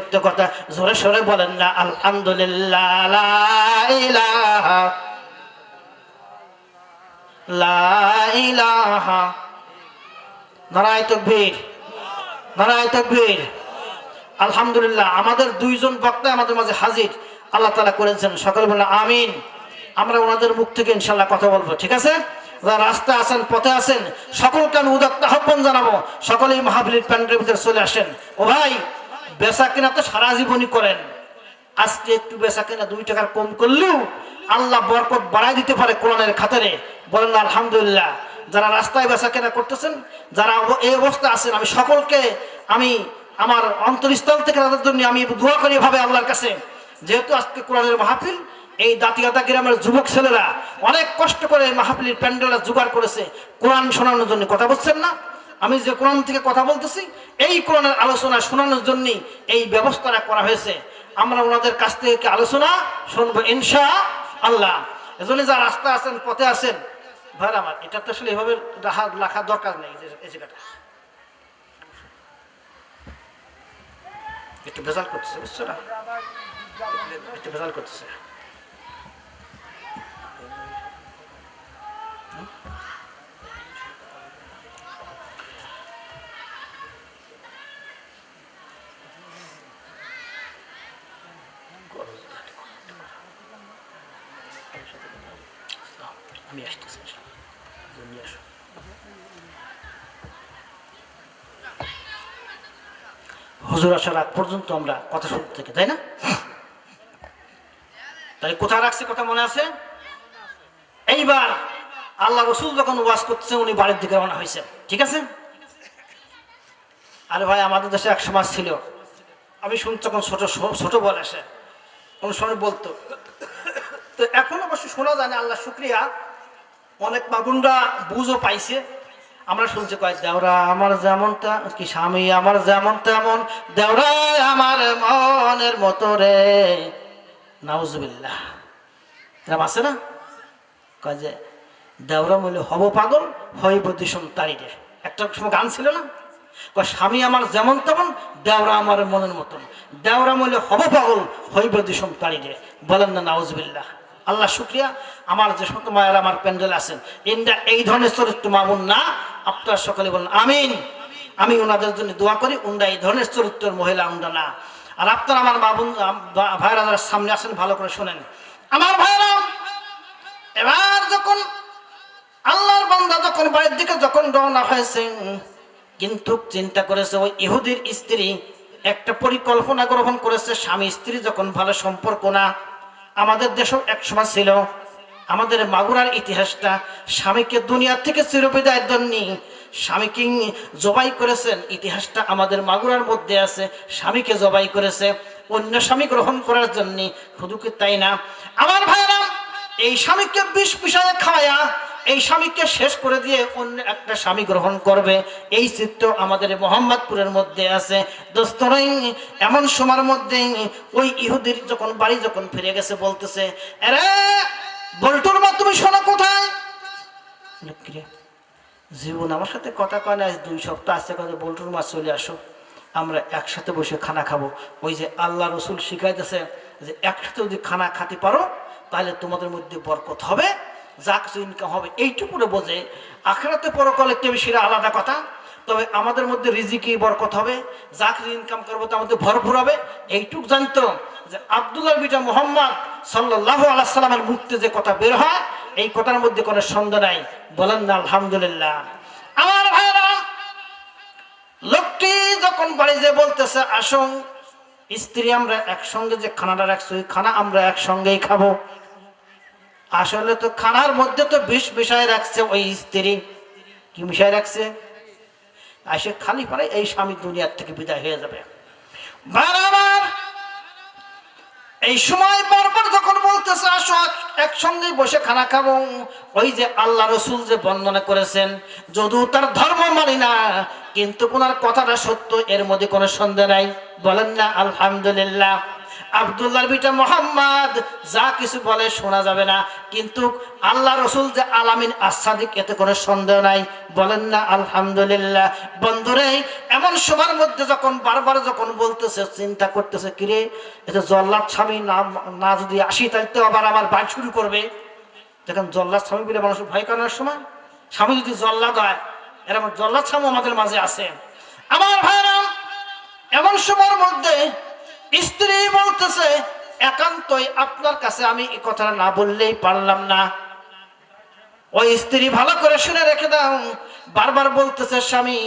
সত্য কথা। জোরে সোরে বলেন না আলহামদুলিল্লাহ, লা ইলাহা লা ইলাহা। নারায়ে তাকবীর, নারায়ে তাকবীর। আলহামদুলিল্লাহ, আমাদের দুইজন বক্তা আমাদের মাঝে হাজির আল্লাহ তাআলা করেছেন, সকলে বলেন আমিন। আমরা ওনাদের মুখ থেকে ইনশাআল্লাহ কথা বলবো, ঠিক আছে? যারা রাস্তা আছেন, পথে আছেন, সকলকে আমি উদাত্ত আহ্বান জানাবো, সকলেই মাহফিলের প্যান্ডেলের ভিতরে চলে আসেন। ও ভাই, বেচা কিনা তো সারা জীবনই করেন, আজকে একটু বেচা কিনা 2 টাকার কম করলেও আল্লাহ বরকত বাড়াই দিতে পারে কোরআনের খাতারে। বলেন না আলহামদুলিল্লাহ। যারা রাস্তায় বেচা কেনা করতেছেন, যারা এই অবস্থা আছেন, আমি সকলকে আমি আমার অন্তরস্থল থেকে তাদের জন্য আমি দোয়া করি ভাবে আল্লাহর কাছে, যেহেতু আজকে কোরআনের মাহফিল, এই দাঁতিয়াতা গ্রামের যুবক ছেলেরা অনেক কষ্ট করে মাহফিলের প্যান্ডেলটা জোগাড় করেছে কোরআন শোনানোর জন্য। কথা বলছেন না? আমি যে কোরআন থেকে কথা বলতেছি, এই কোরআনের আলোচনা শোনানোর জন্যই এই ব্যবস্থাটা করা হয়েছে। আমরা ওনাদের কাছ থেকে আলোচনা শুনবো ইনশাআল্লাহ। এজন্য যারা রাস্তা আছেন, পথে আছেন, ভাই আমার এটা তো আসলে এভাবে লেখা দরকার নেই। এই জায়গাটা একটু ভেজাল করতেছে, বুঝছো না? একটু ভেজাল করতেছে। আমি আসতেছি, নিয়ে আসো। হুজুর আসার আগ পর্যন্ত আমরা কথা শুনতে থাকি, তাই না? তাই কোথায় রাখছি কথা মনে আছে? এইবার আল্লাহ রসুল যখন ওয়াজ করতেছে, উনি বাড়ির দিকে রওনা হয়েছেন, ঠিক আছে? আরে ভাই, আমাদের দেশে এক সমাজ ছিল, আমি শুনছি যখন ছোট বয়সে কোন সময় বলতো, তো এখন অবশ্য শোনা যায় না, আল্লাহ শুক্রিয়া, অনেক মাগুনরা বুঝও পাইছে। আমরা শুনছি কয়, দেওরা আমার যেমন কি স্বামী আমার যেমন তেমন, দেওরা আমার মনের মতো রে। নাউজুবিল্লাহ, এরকম আছে না? কয় যে দেওরা মূল্য হব পাগল, হইব দিশম তারি রে। একটা সময় গান ছিল না? কয় স্বামী আমার যেমন তেমন, দেওরা আমার মনের মতন, দেওরা মূল্য হব পাগল, হইব দিশম তারি রে। বলেন না নাউজুবিল্লাহ। আল্লাহ শুক্রিয়া, আমার যে সমস্ত মায়ের আমার প্যান্ডেল আছেন, ইন্ডা এই ধরনের চরিত্র মামুন না। আপনারা সকলে বলেন আমিন। আমি ওনাদের জন্য দোয়া করি, উন্ডা এই ধরনের চরিত্রের মহিলা, উন্ডা না। আর আপনারা আমার মা বোন ভাইরা যারা সামনে আসেন, ভালো করে শোনেন আমার ভাইরা। এবার যখন আল্লাহর বান্দা যখন বাড়ির দিকে যখন রওনা হয়েছে, কিন্তু চিন্তা করেছে ওই ইহুদির স্ত্রী একটা পরিকল্পনা গ্রহণ করেছে। স্বামী স্ত্রী যখন ভালো সম্পর্ক না, আমাদের দেশেও এক সময় ছিল, আমাদের মাগুরার ইতিহাসটা, স্বামীকে দুনিয়া থেকে চিরবিদায়ের জন্য স্বামীকে জবাই করেছেন, ইতিহাসটা আমাদের মাগুরার মধ্যে আছে। স্বামীকে জবাই করেছে অন্য স্বামী গ্রহণ করার জন্য। শুধু কি তাই না আমার ভাইরা, এই স্বামীকে বিষ পিষায় খাওয়া, এই স্বামীকে শেষ করে দিয়ে অন্য একটা স্বামী গ্রহণ করবে, এই চিত্র আমাদের মোহাম্মদপুরের মধ্যে আছে। দোস্তরাই এমন সময়ের মধ্যে ওই ইহুদির যখন বাড়ি যখন ফিরে গেছে, বলতেছে, আরে বল্টুর মা তুমি শোনো কোথায়? জীবন আমার সাথে কথা কয় না, 2 সপ্তাহ আসছে, কথা বল্টুর মা চলে আসো, আমরা একসাথে বসে খানা খাবো। ওই যে আল্লাহ রসুল শিখাইতেছে যে একসাথে যদি খানা খাতে পারো তাহলে তোমাদের মধ্যে বরকত হবে, যা কিছু ইনকাম হবে এইটুকুরে বোঝে। আখিরাতে পরকালে কেউ সেটা আলাদা কথা, তবে আমাদের মধ্যে রিজিকি বরকত হবে, যা কিছু ইনকাম করবো তার মধ্যে ভরপুর হবে, এইটুক জানতো। যে আব্দুল্লাহ বিটা মুহাম্মদ সাল্লাল্লাহু আলাইহি সাল্লামের মুখতে যে কথা বের হয়, এই কথার মধ্যে কোনো সন্দেহ নাই। বলেন না আলহামদুলিল্লাহ। আমার ভাইরা, লোকটি যখন বাড়ি যে বলতেছে, আসুন স্ত্রী আমরা একসঙ্গে যে খানাটা রাখছি, ওই খানা আমরা একসঙ্গেই খাবো। আসলে তো খানার মধ্যে তো বিষ মিশায় রাখছে ওই স্ত্রী। কি মিশায় রাখছে? আসে খালি পারে এই স্বামী দুনিয়ার থেকে বিদায় হয়ে যাবে। বারবার এই সময় পরপর যখন বলতেছে আসো একসঙ্গে বসে খানা খাবো, ওই যে আল্লাহ রসুল যে বর্ণনা করেছেন, যদিও তার ধর্ম মানি না, কিন্তু ওনার কথাটা সত্য, এর মধ্যে কোনো সন্দেহ নাই। বলেন না আলহামদুলিল্লাহ। আব্দুল্লাহর বিটা মুহাম্মদ যা কিছু বলে শোনা যাবে না, কিন্তু আল্লাহ রসুল যে আলামিন আসাদিক এতে কোনো সন্দেহ নাই। বলেন না আলহামদুলিল্লাহ। বন্ধুরে, এমন সময়ের মধ্যে যখন বারবার যখন বলতেছে, চিন্তা করতেছে, কিরে এটা জল্লাদ স্বামী না যদি আসি তাহলে তো আবার আমার বাড়ি শুরু করবে। দেখেন জল্লাদ স্বামী বলে মানুষ ভয় করার সময়, স্বামী যদি জল্লাদ হয়, এরকম জল্লাদ স্বামী আমাদের মাঝে আছে। আমার ভাইরা, এমন সময়ের মধ্যে স্ত্রী বলতেছে, একান্তই আপনার কাছে আমি এই কথাটা না বললেই পারলাম না। ওই স্ত্রী ভালো করে শুনে রেখে দাও, বারবার বলতেছে, স্বামী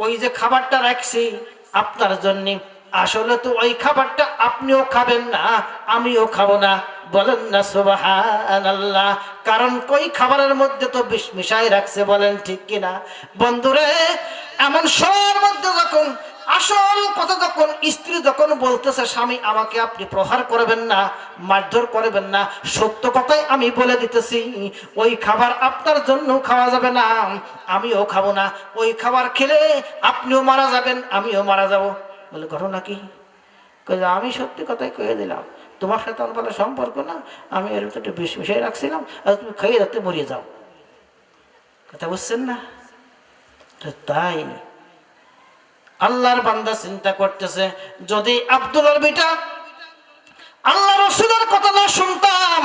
ওই যে খাবারটা রাখছি আপনার জন্য, আসলে তো ওই খাবারটা আপনিও খাবেন না, আমিও খাবো না। বলেন না সুবহানাল্লাহ। কারণ ওই খাবারের মধ্যে তো বিষ মিশাই রাখছে। বলেন ঠিক কিনা? বন্ধুরে, এমন সময়ের মধ্যে যখন আসল কথা, যখন স্ত্রী যখন বলতেছে, স্বামী আমাকে আপনি প্রহার করবেন না, মারধর করবেন না, সত্য কথাই আমি বলে দিতেছি, ওই খাবার আপনার জন্য খাওয়া যাবে না, আমিও খাবো না। ওই খাবার খেলে আপনিও মারা যাবেন, আমিও মারা যাব। বলে ঘটনা কি? আমি সত্যি কথাই কয়ে দিলাম, তোমার সাথে আমার ভালো সম্পর্ক না, আমি এর একটু বিষ মিশিয়ে রাখছিলাম, আর তুমি খাইয়ে যাতে মরিয়ে যাও। কথা বুঝছেন না? তাই আল্লাহর বান্দা চিন্তা করতেছে, যদি আব্দুল্লাহর বিটা আল্লাহ রসুলের কথা না শুনতাম,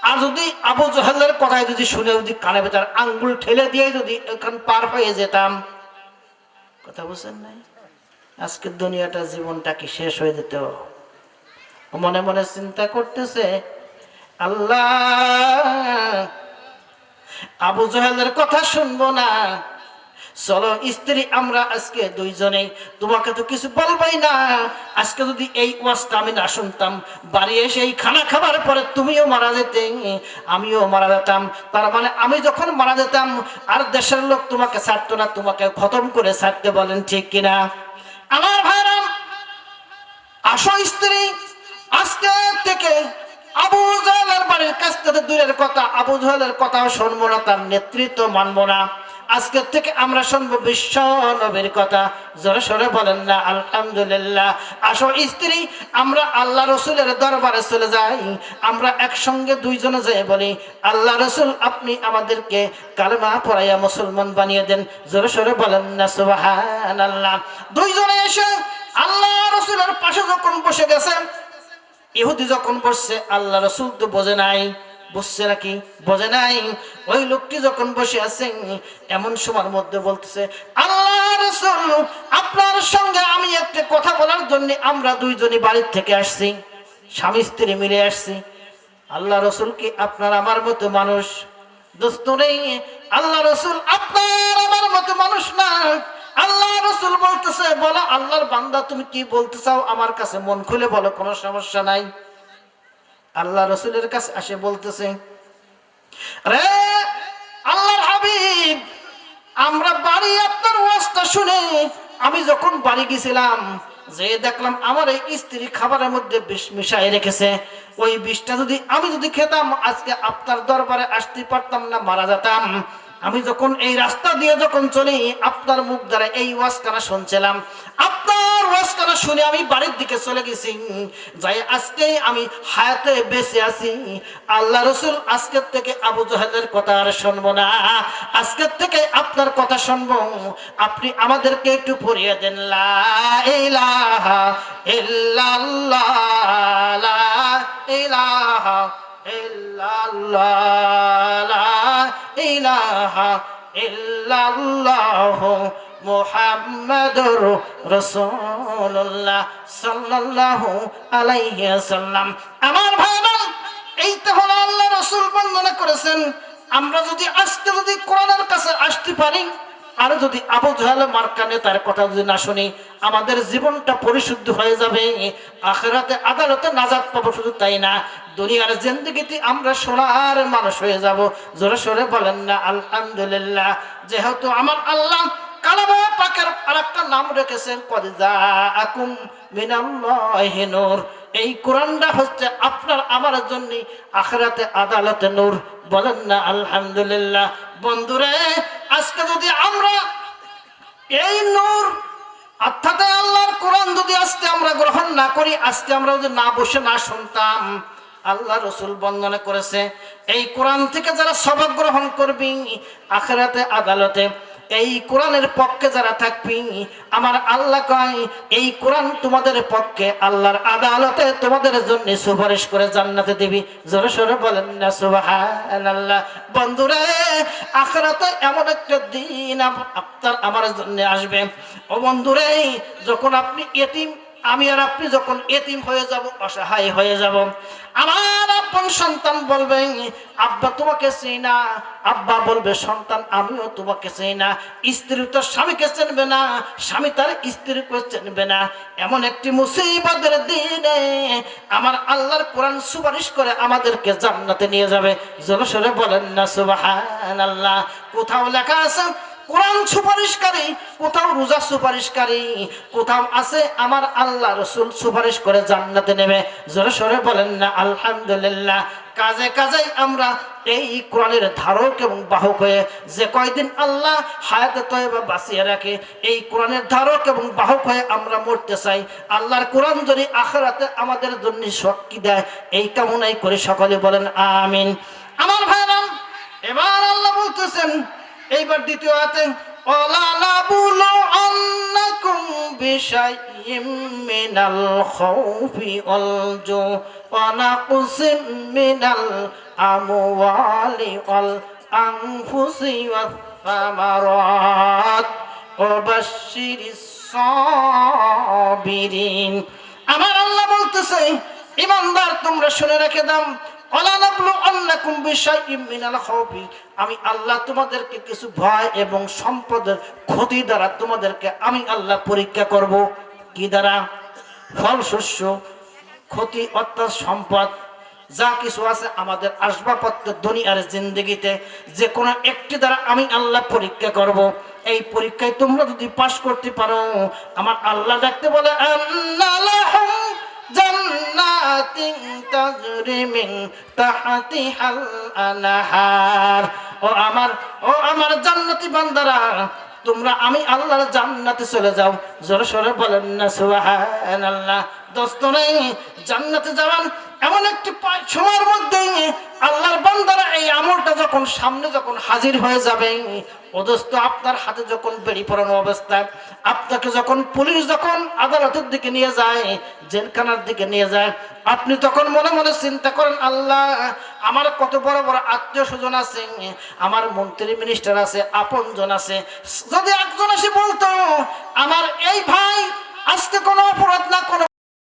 আর যদি আবু জাহেলের কথায় যদি শুনে যদি কানে ভেতর আঙ্গুল ঠেলে দিয়ে যদি এখান পার হয়ে যেতাম। কথা বুঝছেন নাই? আজকের দুনিয়াটা জীবনটা কি শেষ হয়ে যেত। মনে মনে চিন্তা করতেছে, আল্লাহ আবু জাহেলের কথা শুনবো না, চলো স্ত্রী আমরা আজকে দুইজনেই, তোমাকে তো কিছু বলবাই না, আজকে যদি এই ওয়াজটা আমি না শুনতাম, বাড়ি এসে এই খানা খাবার পরে তুমিও মারা যেতে, আমিও মারা যেতাম। তার মানে আমি যখন মারা যেতাম আর দেশের লোক তোমাকে ছাড়তো না, তোমাকে খতম করে ছাড়তে। বলেন ঠিক কিনা? আমার ভাইরা, আসো স্ত্রী আজকে থেকে আবু জাহেলের বাড়ির কাছ থেকে দূরের কথা, আবু জাহেলের কথাও শুনবো না, তার নেতৃত্ব মানবো না। আজকের থেকে আমরা শুনবো বিশ্ব নবীর কথা। জোরে সোরে বলেন না আলহামদুলিল্লাহ। আসো স্ত্রী আমরা আল্লাহ রসুলের দরবারে চলে যাই, আমরা একসঙ্গে দুইজনে যাই বলি, আল্লাহ রসুল আপনি আমাদেরকে কালেমা পড়াইয়া মুসলমান বানিয়ে দেন। জোরে সোরে বলেন না সুবহানাল্লাহ। দুইজনে এসে আল্লাহ রসুলের পাশে যখন বসে গেছেন, ইহুদি যখন বসছে, আল্লাহ রসুল তো বোঝে নাই, বুঝছে নাকি? বোঝে নাই। ওই লোকটি যখন বসে আছেন, এমন সময়ের মধ্যে বলতেছে, আল্লাহ রাসূল আপনার সঙ্গে আমি একটা কথা বলার জন্য আমরা দুইজনই বাড়ির থেকে আসছি, স্বামী স্ত্রী মিলে আসছি। আল্লাহ রাসূল কি আপনার আমার মতো মানুষ? দোস্ত নেই, আল্লাহ রাসূল আপনার আমার মতো মানুষ না। আল্লাহ রাসূল বলতেছে, বলো আল্লাহর বান্দা তুমি কি বলতে চাও, আমার কাছে মন খুলে বলো, কোনো সমস্যা নাই। আল্লাহ রসুলের কাছে আসে বলতেছে, রে আল্লাহর হাবিব, আমরা বাড়ি আপনার ওয়াজটা শুনে আমি যখন বাড়ি গেছিলাম, যে দেখলাম আমার এই স্ত্রী খাবারের মধ্যে বিষ মিশাই রেখেছে। ওই বিষটা যদি আমি খেতাম, আজকে আপনার দরবারে আসতে পারতাম না, মারা যেতাম। আমি যখন এই রাস্তা দিয়ে যখন চলি, আপনার মুখ দ্বারা এই ওয়াজখানা শুনছিলাম, আপনার ওয়াজখানা শুনে আমি বাড়ির দিকে চলে গেছি, যাই আজকে আমি হায়াতে বেঁচে আছি। আল্লাহ রসুল আজকের থেকে আবু জাহেলের কথা আর শুনবো না, আজকের থেকে আপনার কথা শুনবো। আপনি আমাদেরকে একটু পড়িয়ে দেন, লা ইলাহা ইল্লাল্লাহ, লা ইলাহা ইল্লাল্লাহ, লা ইলাহা ইল্লাল্লাহ, মুহাম্মাদুর রাসূলুল্লাহ সাল্লাল্লাহু আলাইহি ওয়াসাল্লাম। আমার ভাইরা, এই তো হলো আল্লাহ রাসূল বর্ণনা করেছেন। আমরা যদি আজকে কোরআনের কাছে আসতে পারি, আর যদি আবু জাহেল মার্কা নেতার কথা যদি না শুনি, আমাদের জীবনটা পরিশুদ্ধ হয়ে যাবে, আখিরাতে আদালতে নাজাত পাবো। শুধু তাই না, দুনিয়ার জিন্দেগিতে আমরা সোনার মানুষ হয়ে যাব। জোরে সোরে বলেন না আলহামদুলিল্লাহ। যেহেতু আমার আল্লাহ কালামে পাকের আরেকটা নাম রেখেছেন, কদ জাআকুম মিনাল্লাহি নূর। এই কোরআনটা হচ্ছে আপনার আমার জন্য আখিরাতে আদালতে নূর। বলেন না আলহামদুলিল্লাহ। বন্ধুরে, আজকে যদি আমরা এই নূর অর্থাৎ আল্লাহর কোরআন যদি আজকে আমরা গ্রহণ না করি, আজকে আমরা যদি না বসে না শুনতাম, আল্লাহ রসুল বর্ণনা করেছে এই কোরআন থেকে যারা সবক গ্রহণ করবি আখিরাতে আদালতে এই কোরআনের পক্ষে যারা থাকবি, আমার আল্লাহ কয় এই কোরআন তোমাদের পক্ষে আল্লাহর আদালতে তোমাদের জন্য সুপারিশ করে জান্নাতে দিবি। জোরে সোরে বলেন না সুবহানাল্লাহ। বন্ধুরা, আখিরাতে এমন একটা দিন আপনার আমার জন্য আসবে। ও বন্ধুরা, যখন আপনি এতিম, আমি আর আপনি যখন এতিম হয়ে যাব, অসহায় হয়ে যাব, আমার আপন সন্তান বলবে আব্বা তোমাকে চিনি না, আব্বা বলবে সন্তান আমিও তোমাকে চিনি না। স্ত্রী তো স্বামীকে চিনবে না, স্বামী তার স্ত্রীকে চিনবে না। এমন একটি মুসিবতের দিনে আমার আল্লাহর কোরআন সুপারিশ করে আমাদেরকে জান্নাতে নিয়ে যাবে। জোরে সোরে বলেন না সুবহানাল্লাহ। কোথাও লেখা আছে কোরআন সুপারিশকারী, কোথাও রোজা সুপারিশকারী, কোথাও আছে আমার আল্লাহ রসুল সুপারিশ করে জান্নাতে নেবে। জোরে সোরে বলেন না আলহামদুলিল্লাহ। কাজে কাজে আমরা এই কোরআনের ধারক এবং বাহক হয়ে যে কয়দিন আল্লাহ হায়াতে তয়বা বাঁচিয়ে রাখে, এই কোরআনের ধারক এবং বাহক হয়ে আমরা মরতে চাই। আল্লাহর কোরআন যদি আখিরাতে আমাদের জন্য শক্তি দেয়, এই কামনাই করে সকলে বলেন আমিন। আমার ভাইরা, এবার আল্লাহ বলতেছেন এইবার দ্বিতীয় আয়াতে ওয়ালা নাবুলু আন্নাকুম বিশাইইম মিনাল খাউফি ওয়াল জু ওয়া নাকসিম মিনাল আমওয়ালি ওয়াল আনফুসি ওয়াস সামারাত ওয়া বাশশিরিস সাবিরিন। আমার আল্লাহ বলতেছে ঈমানদার তোমরা শুনে রেখে দাও, আমি আল্লাহ তোমাদেরকে কিছু ভয় এবং সম্পদের ক্ষতি দ্বারা তোমাদেরকে আমি আল্লাহ পরীক্ষা করব। কি দ্বারা? ফল শস্য ক্ষতি, অর্থাৎ সম্পদ যা কিছু আছে আমাদের আসবাবপত্র দুনিয়ার জিন্দেগিতে, যে কোনো একটি দ্বারা আমি আল্লাহ পরীক্ষা করব। এই পরীক্ষায় তোমরা যদি পাশ করতে পারো, আমার আল্লাহ দেখতে বলে আন্নালাহুম জান্নাতিন তাজরি মিন তাহতিহাল আনহার। ও আমার জান্নাতি বান্দারা, তোমরা আমি আল্লাহর জান্নাতে চলে যাও। জোরে সোরে বলেন না সুবহানাল্লাহ। দোস্ত নেই, জান্নাতে যাওয়ার এমন একটি সময়ের মধ্যে আল্লাহর বান্দারা এই আমলটা যখন সামনে যখন হাজির হয়ে যাবে, ও দোস্ত আপনার হাতে যখন বেড়ি পড়ানো অবস্থায় আপনাকে যখন পুলিশ যখন আদালতের দিকে নিয়ে যায়, জেলখানার দিকে নিয়ে যায়, আপনি তখন মনে মনে চিন্তা করেন আল্লাহ আমার কত বড় বড় আত্মীয় স্বজন আছে, আমার মন্ত্রী মিনিস্টার আছে, আপনজন আছে, যদি একজন এসে বলতো আমার এই ভাই আজকে কোনো অপরাধ না কোনো